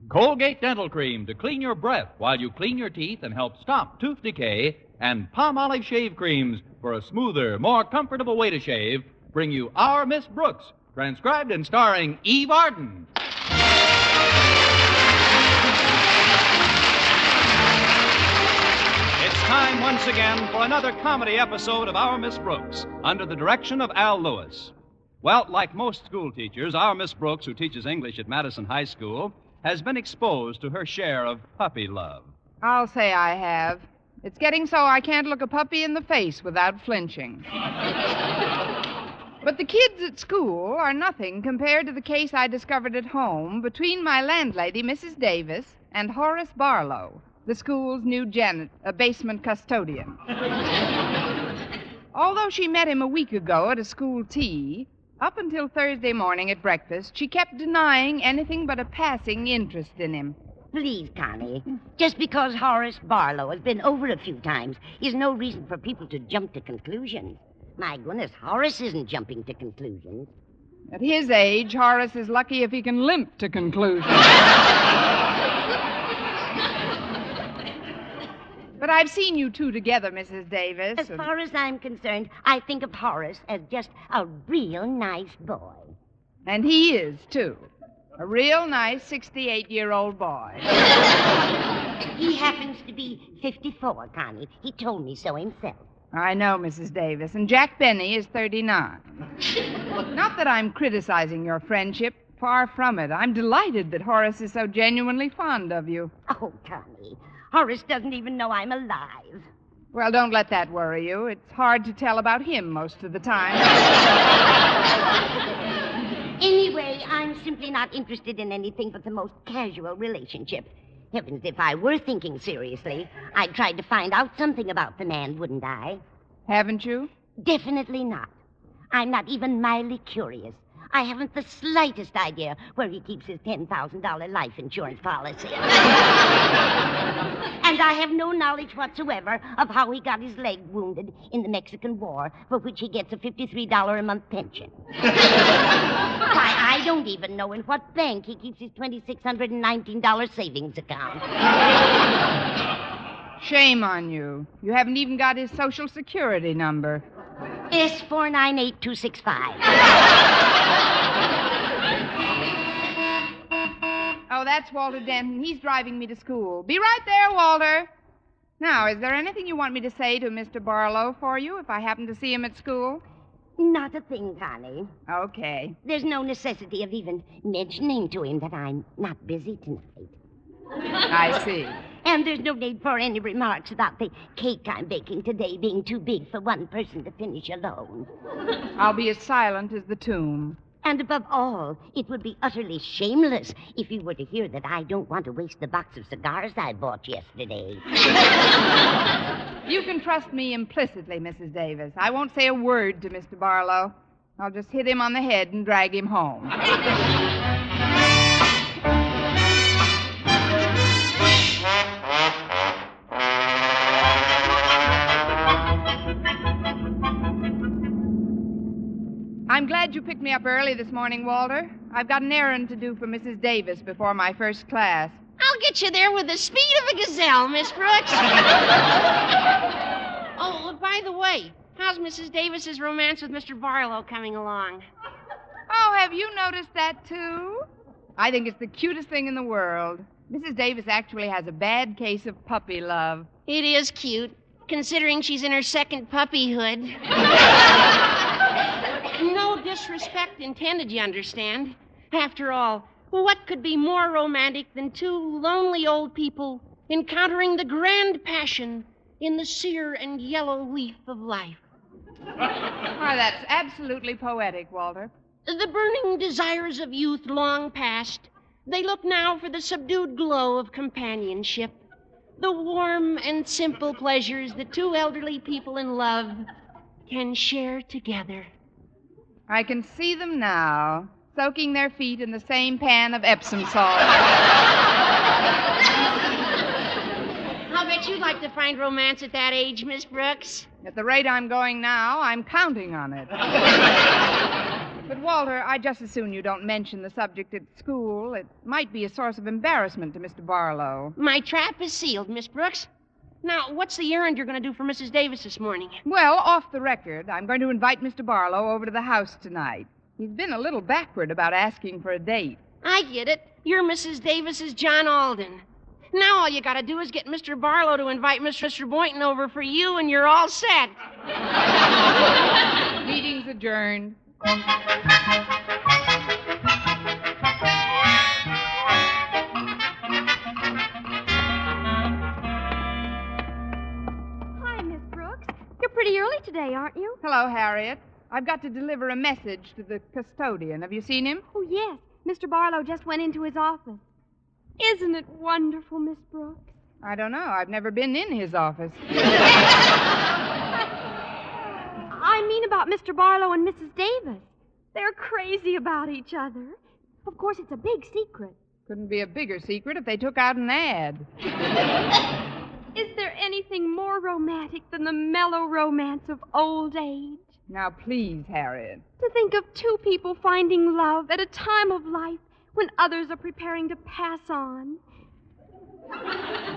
Colgate Dental Cream to clean your breath while you clean your teeth and help stop tooth decay, and Palmolive Shave Creams for a smoother, more comfortable way to shave bring you Our Miss Brooks, transcribed and starring Eve Arden. It's time once again for another comedy episode of Our Miss Brooks, under the direction of Al Lewis. Well, like most school teachers, our Miss Brooks, who teaches English at Madison High School, has been exposed to her share of puppy love. I'll say I have. It's getting so I can't look a puppy in the face without flinching. But the kids at school are nothing compared to the case I discovered at home between my landlady, Mrs. Davis, and Horace Barlow, the school's new basement custodian. Although she met him a week ago at a school tea, up until Thursday morning at breakfast, she kept denying anything but a passing interest in him. Please, Connie, just because Horace Barlow has been over a few times is no reason for people to jump to conclusions. My goodness, Horace isn't jumping to conclusions. At his age, Horace is lucky if he can limp to conclusions. But I've seen you two together, Mrs. Davis. As far as I'm concerned, I think of Horace as just a real nice boy. And he is, too. A real nice 68-year-old boy. He happens to be 54, Connie. He told me so himself. I know, Mrs. Davis. And Jack Benny is 39. Not that I'm criticizing your friendship. Far from it. I'm delighted that Horace is so genuinely fond of you. Oh, Connie, Horace doesn't even know I'm alive. Well, don't let that worry you. It's hard to tell about him most of the time. Anyway, I'm simply not interested in anything but the most casual relationship. Heavens, if I were thinking seriously, I'd try to find out something about the man, wouldn't I? Haven't you? Definitely not. I'm not even mildly curious. I haven't the slightest idea where he keeps his $10,000 life insurance policy. And I have no knowledge whatsoever of how he got his leg wounded in the Mexican War, for which he gets a $53 a month pension. Why, I don't even know in what bank he keeps his $2,619 savings account. Shame on you. You haven't even got his Social Security number. S498265. Oh, that's Walter Denton. He's driving me to school. Be right there, Walter. Now, is there anything you want me to say to Mr. Barlow for you if I happen to see him at school? Not a thing, Connie. Okay. There's no necessity of even mentioning to him that I'm not busy tonight. I see. And there's no need for any remarks about the cake I'm baking today being too big for one person to finish alone. I'll be as silent as the tomb. And above all, it would be utterly shameless if you were to hear that I don't want to waste the box of cigars I bought yesterday. You can trust me implicitly, Mrs. Davis. I won't say a word to Mr. Barlow. I'll just hit him on the head and drag him home. I'm glad you picked me up early this morning, Walter. I've got an errand to do for Mrs. Davis before my first class. I'll get you there with the speed of a gazelle, Miss Brooks. Oh, by the way, how's Mrs. Davis's romance with Mr. Barlow coming along? Oh, have you noticed that, too? I think it's the cutest thing in the world. Mrs. Davis actually has a bad case of puppy love. It is cute, considering she's in her second puppyhood. No disrespect intended, you understand. After all, what could be more romantic than two lonely old people encountering the grand passion in the sere and yellow leaf of life? Why, that's absolutely poetic, Walter. The burning desires of youth long past, they look now for the subdued glow of companionship, the warm and simple pleasures that two elderly people in love can share together. I can see them now, soaking their feet in the same pan of Epsom salt. I'll bet you'd like to find romance at that age, Miss Brooks. At the rate I'm going now, I'm counting on it. But, Walter, I'd just as soon you don't mention the subject at school. It might be a source of embarrassment to Mr. Barlow. My trap is sealed, Miss Brooks. Now, what's the errand you're going to do for Mrs. Davis this morning? Well, off the record, I'm going to invite Mr. Barlow over to the house tonight. He's been a little backward about asking for a date. I get it. You're Mrs. Davis's John Alden. Now all you got to do is get Mr. Barlow to invite Mr. Boynton over for you, and you're all set. Meeting's adjourned. Hi, Miss Brooks. You're pretty early today, aren't you? Hello, Harriet. I've got to deliver a message to the custodian. Have you seen him? Oh, yes. Mr. Barlow just went into his office. Isn't it wonderful, Miss Brooks? I don't know. I've never been in his office. I mean about Mr. Barlow and Mrs. Davis. They're crazy about each other. Of course, it's a big secret. Couldn't be a bigger secret if they took out an ad. Is there anything more romantic than the mellow romance of old age? Now, please, Harriet. To think of two people finding love at a time of life when others are preparing to pass on.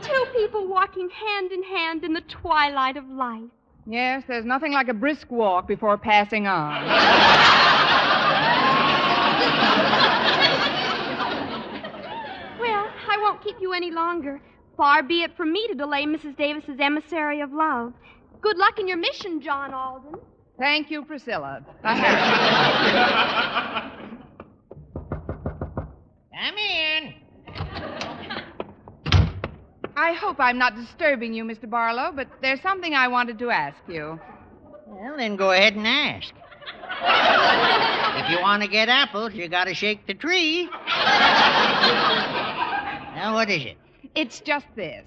Two people walking hand in hand in the twilight of life. Yes, there's nothing like a brisk walk before passing on. Well, I won't keep you any longer. Far be it from me to delay Mrs. Davis's emissary of love. Good luck in your mission, John Alden. Thank you, Priscilla. Come in. I hope I'm not disturbing you, Mr. Barlow, but there's something I wanted to ask you. Well, then go ahead and ask. If you want to get apples, you got to shake the tree. Now, what is it? It's just this.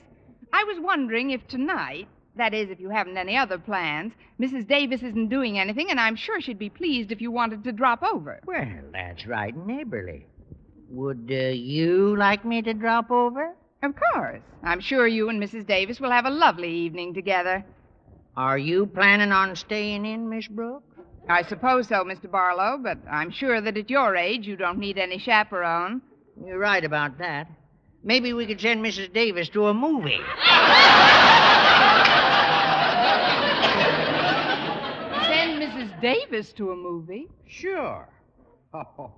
I was wondering if tonight, that is, if you haven't any other plans, Mrs. Davis isn't doing anything, and I'm sure she'd be pleased if you wanted to drop over. Well, that's right neighborly. Would you like me to drop over? Of course. I'm sure you and Mrs. Davis will have a lovely evening together. Are you planning on staying in, Miss Brooks? I suppose so, Mr. Barlow, but I'm sure that at your age you don't need any chaperone. You're right about that. Maybe we could send Mrs. Davis to a movie. Send Mrs. Davis to a movie? Sure. Oh,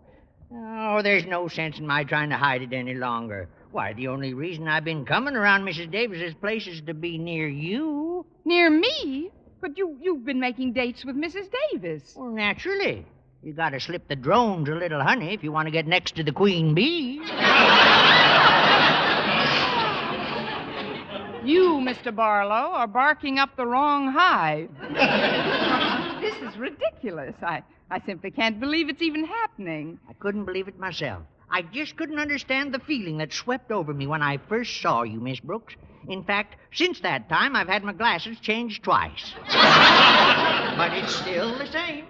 there's no sense in my trying to hide it any longer. Why, the only reason I've been coming around Mrs. Davis's place is to be near you. Near me? But you've been making dates with Mrs. Davis. Well, naturally. You got to slip the drones a little honey if you want to get next to the queen bee. You, Mr. Barlow, are barking up the wrong hive. This is ridiculous. I simply can't believe it's even happening. I couldn't believe it myself. I just couldn't understand the feeling that swept over me when I first saw you, Miss Brooks. In fact, since that time, I've had my glasses changed twice. But it's still the same.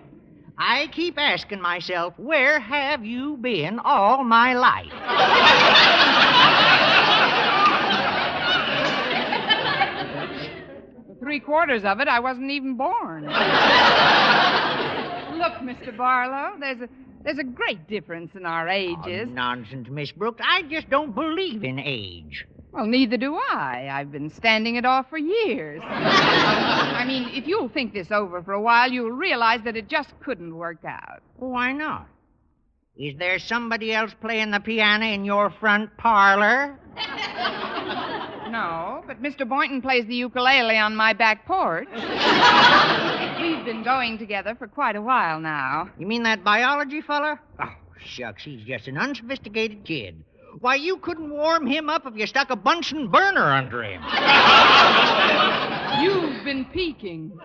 I keep asking myself, where have you been all my life? For 3/4 of it, I wasn't even born. Look, Mr. Barlow, there's a great difference in our ages. Oh, nonsense, Miss Brooks. I just don't believe in age. Well, neither do I. I've been standing it off for years. I mean, if you'll think this over for a while, you'll realize that it just couldn't work out. Why not? Is there somebody else playing the piano in your front parlor? No, but Mr. Boynton plays the ukulele on my back porch. We've been going together for quite a while now. You mean that biology fella? Oh, shucks, he's just an unsophisticated kid. Why, you couldn't warm him up if you stuck a Bunsen burner under him. You've been peeking.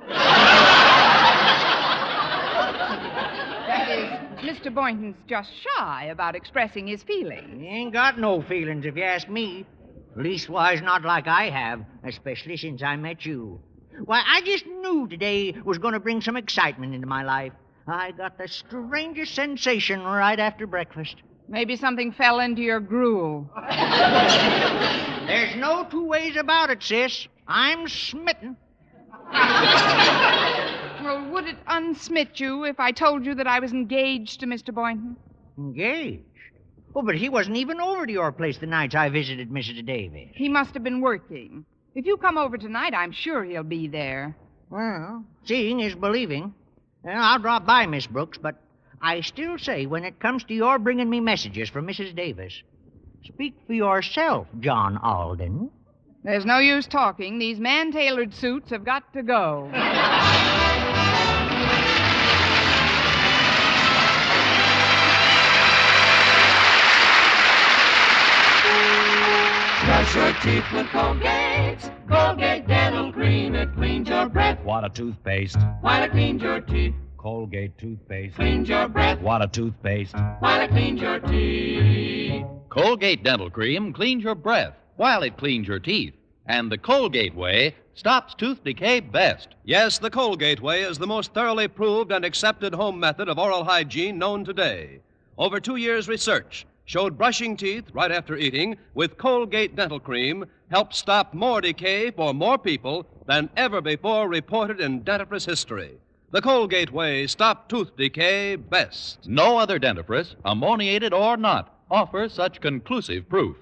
That is, Mr. Boynton's just shy about expressing his feelings. He ain't got no feelings, if you ask me. Leastwise, not like I have, especially since I met you. Why, I just knew today was going to bring some excitement into my life. I got the strangest sensation right after breakfast. Maybe something fell into your gruel. There's no two ways about it, sis. I'm smitten. Well, would it unsmit you if I told you that I was engaged to Mr. Boynton? Engaged? Oh, but he wasn't even over to your place the nights I visited Mrs. Davis. He must have been working. If you come over tonight, I'm sure he'll be there. Well, seeing is believing. Well, I'll drop by, Miss Brooks, but I still say when it comes to your bringing me messages from Mrs. Davis, speak for yourself, John Alden. There's no use talking. These man-tailored suits have got to go. Brush your teeth with Colgate. Colgate Dental Cream. It cleans your breath. What a toothpaste. While it cleans your teeth. Colgate toothpaste. Cleans your breath. What a toothpaste. While it cleans your teeth. Colgate Dental Cream cleans your breath while it cleans your teeth. And the Colgate way stops tooth decay best. Yes, the Colgate way is the most thoroughly proved and accepted home method of oral hygiene known today. Over 2 years' research showed brushing teeth right after eating with Colgate Dental Cream helped stop more decay for more people than ever before reported in dentifrice history. The Colgate way stopped tooth decay best. No other dentifrice, ammoniated or not, offers such conclusive proof.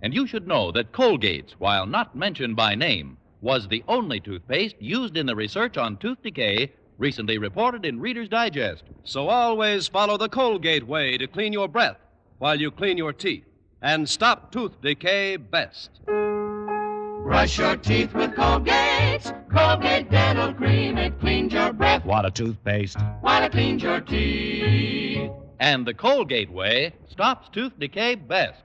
And you should know that Colgate's, while not mentioned by name, was the only toothpaste used in the research on tooth decay recently reported in Reader's Digest. So always follow the Colgate way to clean your breath while you clean your teeth and stop tooth decay best. Brush your teeth with Colgate. Colgate Dental Cream. It cleans your breath. What a toothpaste. While it cleans your teeth. And the Colgate way stops tooth decay best.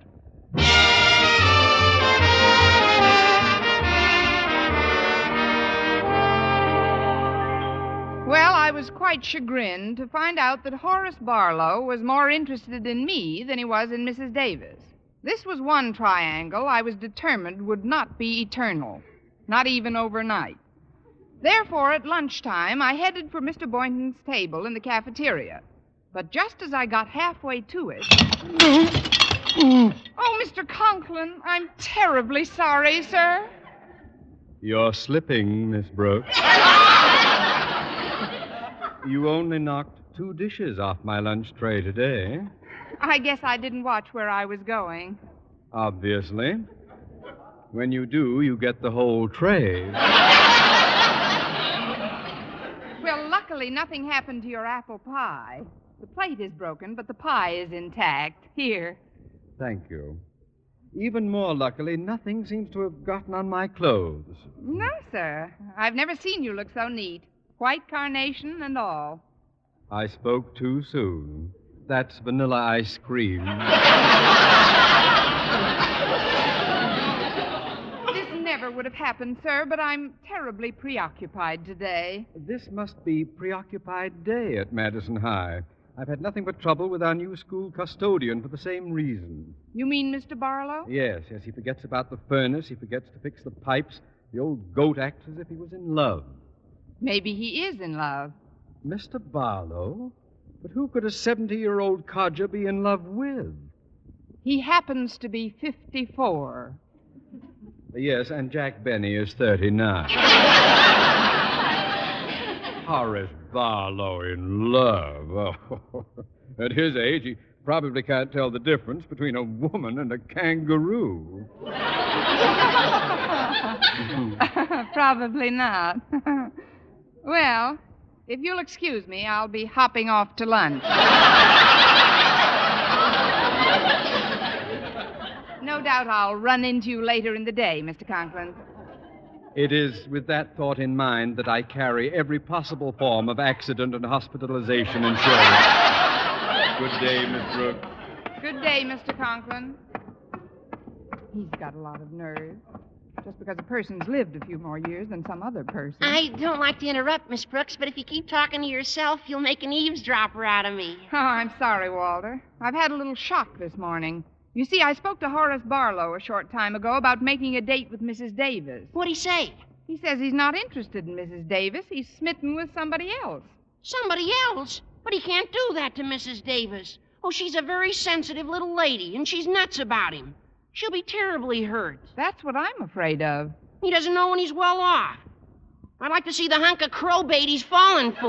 Well, I was quite chagrined to find out that Horace Barlow was more interested in me than he was in Mrs. Davis. This was one triangle I was determined would not be eternal, not even overnight. Therefore, at lunchtime, I headed for Mr. Boynton's table in the cafeteria. But just as I got halfway to it... Oh, Mr. Conklin, I'm terribly sorry, sir. You're slipping, Miss Brooks. You only knocked 2 dishes off my lunch tray today. I guess I didn't watch where I was going. Obviously. When you do, you get the whole tray. Well, luckily, nothing happened to your apple pie. The plate is broken, but the pie is intact. Here. Thank you. Even more luckily, nothing seems to have gotten on my clothes. No, sir. I've never seen you look so neat. White carnation and all. I spoke too soon. That's vanilla ice cream. This never would have happened, sir, but I'm terribly preoccupied today. This must be Preoccupied Day at Madison High. I've had nothing but trouble with our new school custodian for the same reason. You mean Mr. Barlow? Yes, he forgets about the furnace. He forgets to fix the pipes. The old goat acts as if he was in love. Maybe he is in love. Mr. Barlow? But who could a 70-year-old codger be in love with? He happens to be 54. Yes, and Jack Benny is 39. Horace Barlow in love. Oh, at his age, he probably can't tell the difference between a woman and a kangaroo. Probably not. Well, if you'll excuse me, I'll be hopping off to lunch. No doubt I'll run into you later in the day, Mr. Conklin. It is with that thought in mind that I carry every possible form of accident and hospitalization insurance. Good day, Miss Brooks. Good day, Mr. Conklin. He's got a lot of nerve. Just because a person's lived a few more years than some other person. I don't like to interrupt, Miss Brooks, but if you keep talking to yourself, you'll make an eavesdropper out of me. Oh, I'm sorry, Walter. I've had a little shock this morning. You see, I spoke to Horace Barlow a short time ago about making a date with Mrs. Davis. What'd he say? He says he's not interested in Mrs. Davis. He's smitten with somebody else. Somebody else? But he can't do that to Mrs. Davis. Oh, she's a very sensitive little lady, and she's nuts about him. She'll be terribly hurt. That's what I'm afraid of. He doesn't know when he's well off. I'd like to see the hunk of crowbait he's fallen for.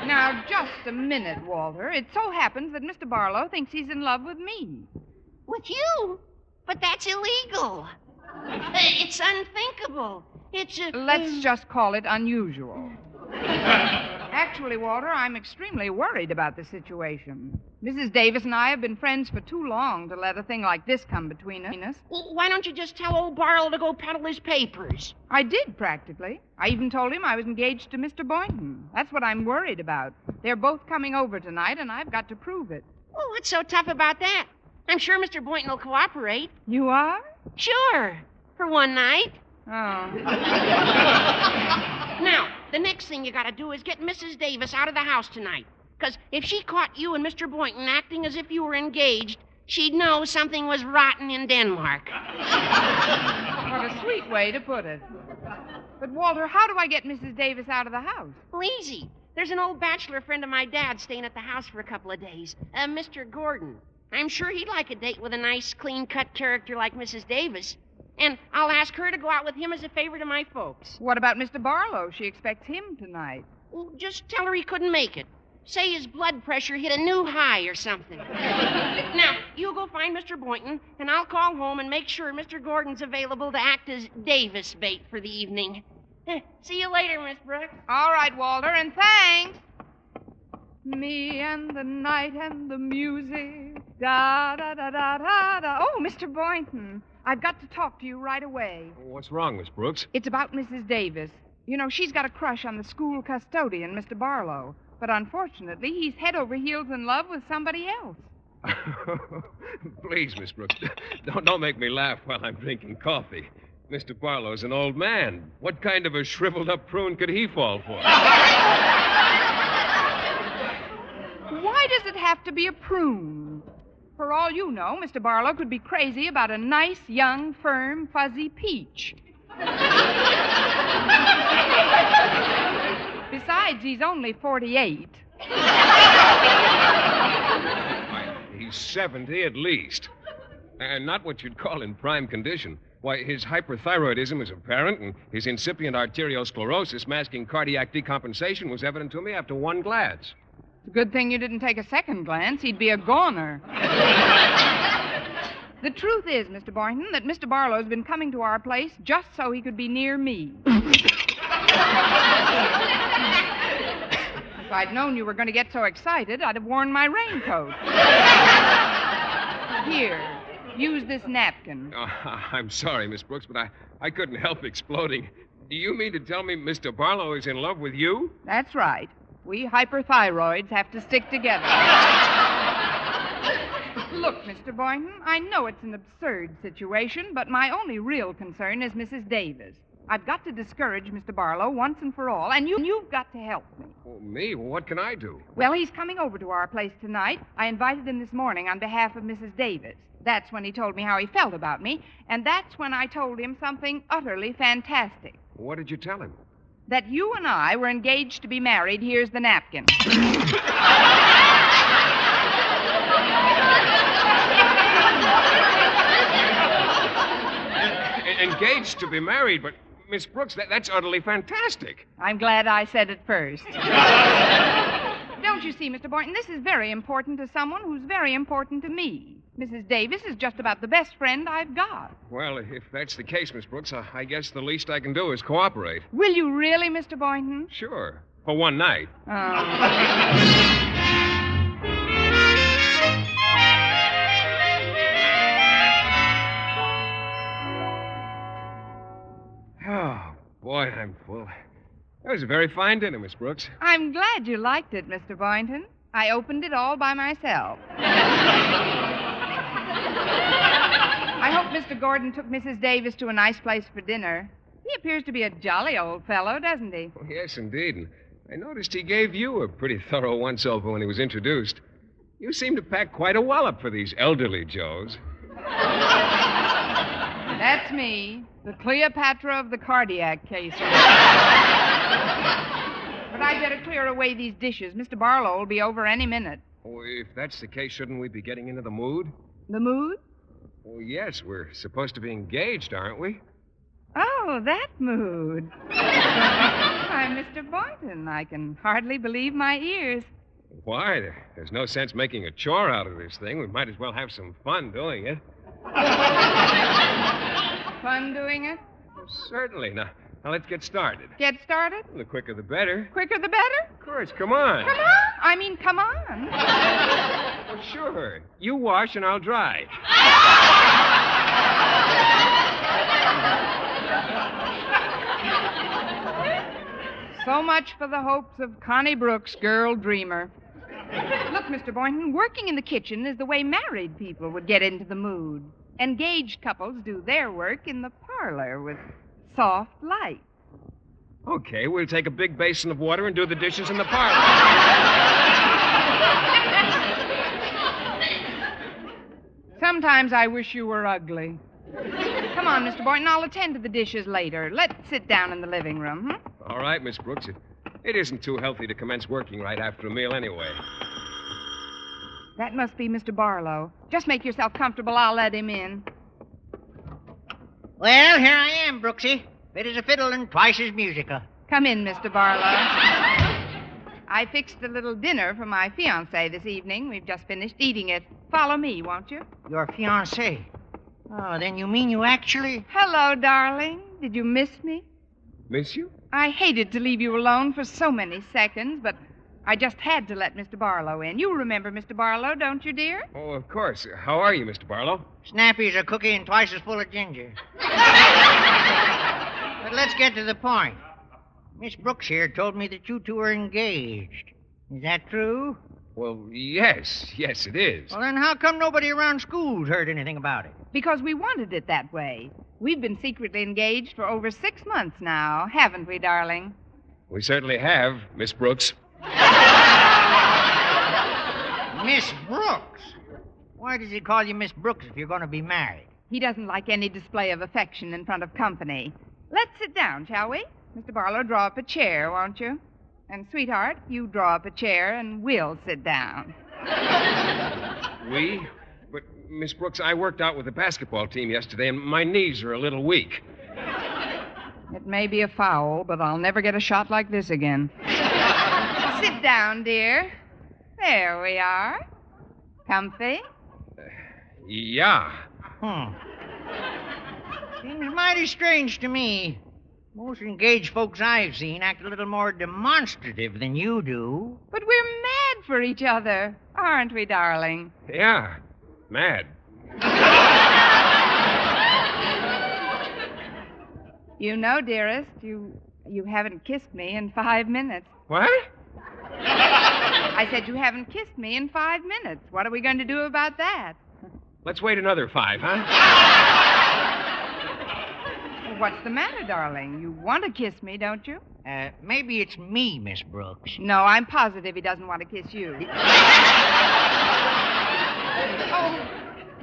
Now, just a minute, Walter. It so happens that Mr. Barlow thinks he's in love with me. With you? But that's illegal. It's unthinkable. It's Let's just call it unusual. Actually, Walter, I'm extremely worried about the situation. Mrs. Davis and I have been friends for too long to let a thing like this come between us. Why don't you just tell old Barlow to go peddle his papers? I did, practically. I even told him I was engaged to Mr. Boynton. That's what I'm worried about. They're both coming over tonight, and I've got to prove it. Oh, what's so tough about that? I'm sure Mr. Boynton will cooperate. You are? Sure. For one night. Oh. Now, the next thing you gotta do is get Mrs. Davis out of the house tonight. Because if she caught you and Mr. Boynton acting as if you were engaged, she'd know something was rotten in Denmark. What a sweet way to put it. But, Walter, how do I get Mrs. Davis out of the house? Well, easy. There's an old bachelor friend of my dad's staying at the house for a couple of days, Mr. Gordon. I'm sure he'd like a date with a nice, clean-cut character like Mrs. Davis. And I'll ask her to go out with him as a favor to my folks. What about Mr. Barlow? She expects him tonight. Well, just tell her he couldn't make it. Say his blood pressure hit a new high or something. Now, you go find Mr. Boynton, and I'll call home and make sure Mr. Gordon's available to act as Davis bait for the evening. See you later, Miss Brooks. All right, Walter, and thanks. Me and the night and the music. Da da da da da da. Oh, Mr. Boynton, I've got to talk to you right away. What's wrong, Miss Brooks? It's about Mrs. Davis. You know, she's got a crush on the school custodian, Mr. Barlow. But unfortunately, he's head over heels in love with somebody else. Please, Miss Brooks, don't make me laugh while I'm drinking coffee. Mr. Barlow's an old man. What kind of a shriveled-up prune could he fall for? Why does it have to be a prune? For all you know, Mr. Barlow could be crazy about a nice, young, firm, fuzzy peach. Besides, he's only 48. He's 70 at least. And not what you'd call in prime condition. Why, his hyperthyroidism is apparent, and his incipient arteriosclerosis masking cardiac decompensation was evident to me after one glance. It's a good thing you didn't take a second glance. He'd be a goner. The truth is, Mr. Boynton, that Mr. Barlow's been coming to our place just so he could be near me. If I'd known you were going to get so excited, I'd have worn my raincoat. Here, use this napkin. I'm sorry, Miss Brooks, but I couldn't help exploding. Do you mean to tell me Mr. Barlow is in love with you? That's right. We hyperthyroids have to stick together. Look, Mr. Boynton, I know it's an absurd situation, but my only real concern is Mrs. Davis. I've got to discourage Mr. Barlow once and for all, and you've got to help me. Oh, me? Well, what can I do? Well, he's coming over to our place tonight. I invited him this morning on behalf of Mrs. Davis. That's when he told me how he felt about me, and that's when I told him something utterly fantastic. What did you tell him? That you and I were engaged to be married. Here's the napkin. Engaged to be married, but Miss Brooks, that's utterly fantastic. I'm glad I said it first. Don't you see, Mr. Boynton, this is very important to someone who's very important to me. Mrs. Davis is just about the best friend I've got. Well, if that's the case, Miss Brooks, I guess the least I can do is cooperate. Will you really, Mr. Boynton? Sure. For one night. Oh, boy, I'm full. That was a very fine dinner, Miss Brooks. I'm glad you liked it, Mr. Boynton. I opened it all by myself. I hope Mr. Gordon took Mrs. Davis to a nice place for dinner. He appears to be a jolly old fellow, doesn't he? Oh, yes, indeed. And I noticed he gave you a pretty thorough once-over when he was introduced. You seem to pack quite a wallop for these elderly Joes. That's me, the Cleopatra of the cardiac cases. But I'd better clear away these dishes. Mr. Barlow will be over any minute. Oh, if that's the case, shouldn't we be getting into the mood? The mood? Oh, yes, we're supposed to be engaged, aren't we? Oh, that mood. Why, Mr. Boynton, I can hardly believe my ears. Why? There's no sense making a chore out of this thing. We might as well have some fun doing it. Fun doing it? Certainly. Now let's get started. Get started? The quicker the better. Quicker the better? Of course, come on. Come on? I mean, come on. Well, sure. You wash and I'll dry. So much for the hopes of Connie Brooks, girl dreamer. Look, Mr. Boynton, working in the kitchen is the way married people would get into the mood. Engaged couples do their work in the parlor with soft light. Okay, we'll take a big basin of water and do the dishes in the parlor. Sometimes I wish you were ugly. Come on, Mr. Boynton, I'll attend to the dishes later. Let's sit down in the living room, All right, Miss Brooks. It isn't too healthy to commence working right after a meal anyway. That must be Mr. Barlow. Just make yourself comfortable. I'll let him in. Well, here I am, Brooksy. Fit as a fiddle and twice as musical. Come in, Mr. Barlow. I fixed a little dinner for my fiancé this evening. We've just finished eating it. Follow me, won't you? Your fiancé? Oh, then you mean you actually... Hello, darling. Did you miss me? Miss you? I hated to leave you alone for so many seconds, but I just had to let Mr. Barlow in. You remember Mr. Barlow, don't you, dear? Oh, of course. How are you, Mr. Barlow? Snappy as a cookie and twice as full of ginger. But let's get to the point. Miss Brooks here told me that you two are engaged. Is that true? Well, yes, it is. Well, then how come nobody around school's heard anything about it? Because we wanted it that way. We've been secretly engaged for over 6 months now, haven't we, darling? We certainly have, Miss Brooks. Miss Brooks? Why does he call you Miss Brooks if you're going to be married? He doesn't like any display of affection in front of company. Let's sit down, shall we? Mr. Barlow, draw up a chair, won't you? And, sweetheart, you draw up a chair and we'll sit down. We? But, Miss Brooks, I worked out with the basketball team yesterday, and my knees are a little weak. It may be a foul, but I'll never get a shot like this again. Sit down, dear. There we are. Comfy? Yeah. Seems mighty strange to me. Most engaged folks I've seen act a little more demonstrative than you do. But we're mad for each other, aren't we, darling? Yeah. Mad. You know, dearest, you haven't kissed me in 5 minutes. What? I said you haven't kissed me in 5 minutes. What are we going to do about that? Let's wait another 5, huh? What's the matter, darling? You want to kiss me, don't you? Maybe it's me, Miss Brooks. No, I'm positive he doesn't want to kiss you. Oh,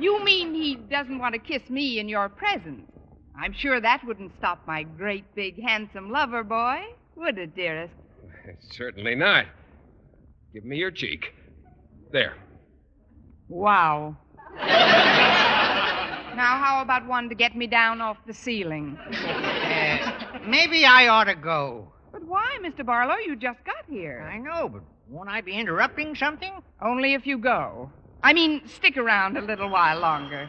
you mean he doesn't want to kiss me in your presence? I'm sure that wouldn't stop my great, big, handsome lover boy, would it, dearest? Certainly not. Give me your cheek. There. Wow. Now, how about one to get me down off the ceiling? Maybe I ought to go. But why, Mr. Barlow? You just got here. I know, but won't I be interrupting something? Only if you go. I mean, stick around a little while longer.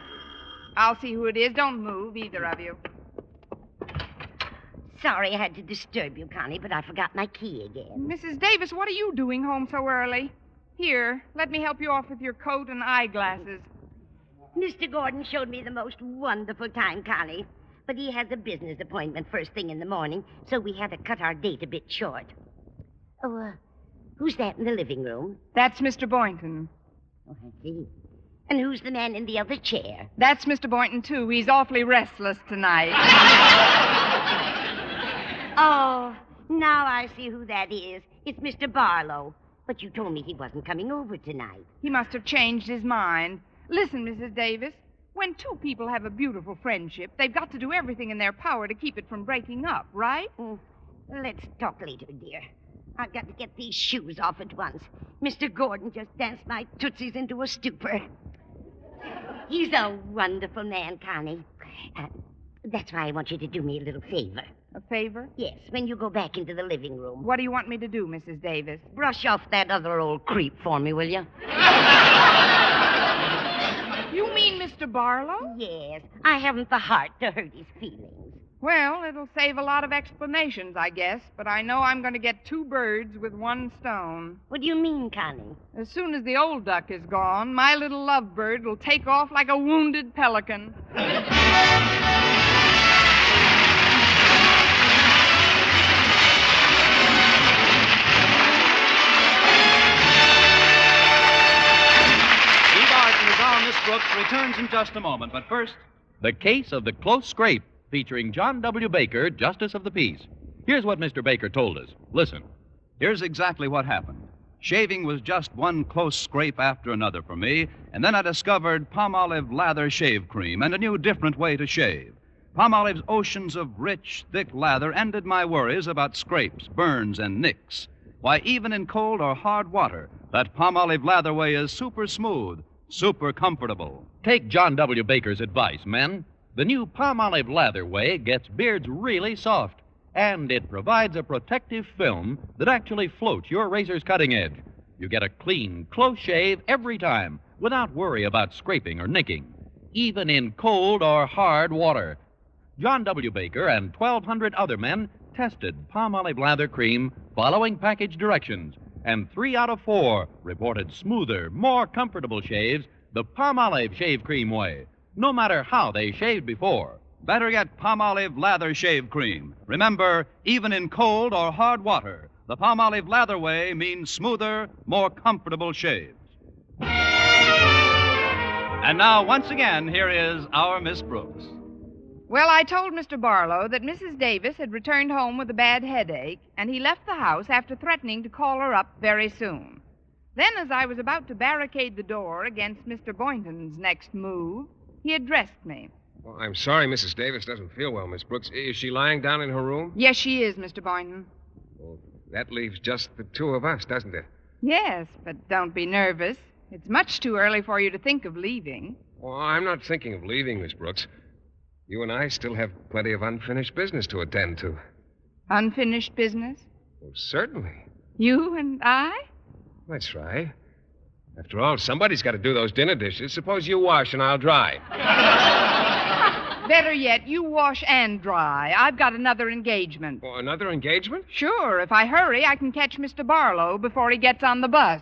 I'll see who it is. Don't move, either of you. Sorry I had to disturb you, Connie, but I forgot my key again. Mrs. Davis, what are you doing home so early? Here, let me help you off with your coat and eyeglasses. Mr. Gordon showed me the most wonderful time, Connie. But he has a business appointment first thing in the morning, so we had to cut our date a bit short. Oh, who's that in the living room? That's Mr. Boynton. Oh, I see. And who's the man in the other chair? That's Mr. Boynton, too. He's awfully restless tonight. Oh, now I see who that is. It's Mr. Barlow. But you told me he wasn't coming over tonight. He must have changed his mind. Listen, Mrs. Davis, when two people have a beautiful friendship, they've got to do everything in their power to keep it from breaking up, right? Let's talk later, dear. I've got to get these shoes off at once. Mr. Gordon just danced my tootsies into a stupor. He's a wonderful man, Connie. That's why I want you to do me a little favor. A favor? Yes, when you go back into the living room. What do you want me to do, Mrs. Davis? Brush off that other old creep for me, will you? You mean Mr. Barlow? Yes, I haven't the heart to hurt his feelings. Well, it'll save a lot of explanations, I guess, but I know I'm going to get 2 birds with 1 stone. What do you mean, Connie? As soon as the old duck is gone, my little lovebird will take off like a wounded pelican. Miss Brooks returns in just a moment, but first, the case of the close scrape, featuring John W. Baker, Justice of the Peace. Here's what Mr. Baker told us. Listen. Here's exactly what happened. Shaving was just one close scrape after another for me, and then I discovered Palmolive lather shave cream and a new, different way to shave. Palmolive's oceans of rich, thick lather ended my worries about scrapes, burns, and nicks. Why, even in cold or hard water, that Palmolive lather way is super smooth, super comfortable. Take John W. Baker's advice, men. The new Palmolive lather way gets beards really soft, and it provides a protective film that actually floats your razor's cutting edge. You get a clean, close shave every time without worry about scraping or nicking, even in cold or hard water. John W. Baker and 1,200 other men tested Palmolive lather cream following package directions, and 3 out of 4 reported smoother, more comfortable shaves the Palmolive shave cream way, no matter how they shaved before. Better get Palmolive lather shave cream. Remember, even in cold or hard water, the Palmolive lather way means smoother, more comfortable shaves. And now, once again, here is our Miss Brooks. Well, I told Mr. Barlow that Mrs. Davis had returned home with a bad headache, and he left the house after threatening to call her up very soon. Then, as I was about to barricade the door against Mr. Boynton's next move, he addressed me. Well, I'm sorry Mrs. Davis doesn't feel well, Miss Brooks. Is she lying down in her room? Yes, she is, Mr. Boynton. Well, that leaves just the 2 of us, doesn't it? Yes, but don't be nervous. It's much too early for you to think of leaving. Well, I'm not thinking of leaving, Miss Brooks. You and I still have plenty of unfinished business to attend to. Unfinished business? Well, certainly. You and I? That's right. After all, somebody's got to do those dinner dishes. Suppose you wash and I'll dry. Better yet, you wash and dry. I've got another engagement. Well, another engagement? Sure. If I hurry, I can catch Mr. Barlow before he gets on the bus.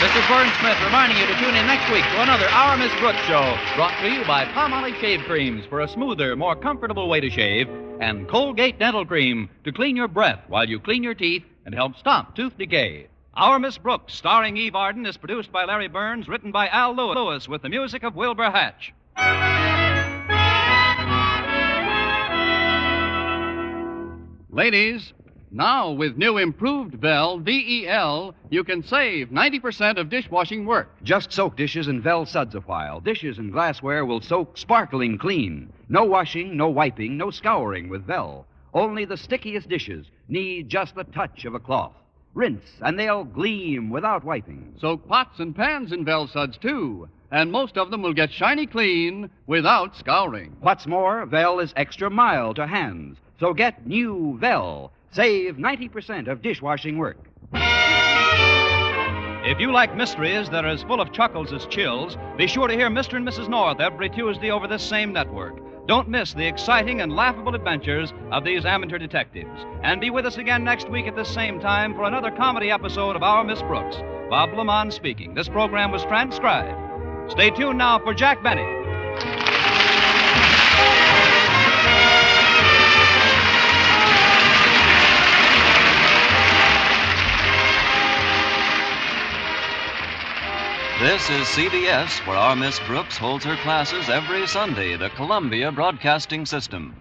This is Vern Smith reminding you to tune in next week to another Our Miss Brooks show, brought to you by Palmolive Shave Creams for a smoother, more comfortable way to shave, and Colgate Dental Cream to clean your breath while you clean your teeth and help stop tooth decay. Our Miss Brooks, starring Eve Arden, is produced by Larry Burns, written by Al Lewis, with the music of Wilbur Hatch. Ladies, now with new improved Vel, V-E-L, you can save 90% of dishwashing work. Just soak dishes in Vel suds a while. Dishes and glassware will soak sparkling clean. No washing, no wiping, no scouring with Vel. Only the stickiest dishes need just the touch of a cloth. Rinse, and they'll gleam without wiping. Soak pots and pans in Vel suds, too. And most of them will get shiny clean without scouring. What's more, Vel is extra mild to hands. So get new Vel. Save 90% of dishwashing work. If you like mysteries that are as full of chuckles as chills, be sure to hear Mr. and Mrs. North every Tuesday over this same network. Don't miss the exciting and laughable adventures of these amateur detectives. And be with us again next week at the same time for another comedy episode of Our Miss Brooks. Bob Lamont speaking. This program was transcribed. Stay tuned now for Jack Benny. This is CBS, where our Miss Brooks holds her classes every Sunday, the Columbia Broadcasting System.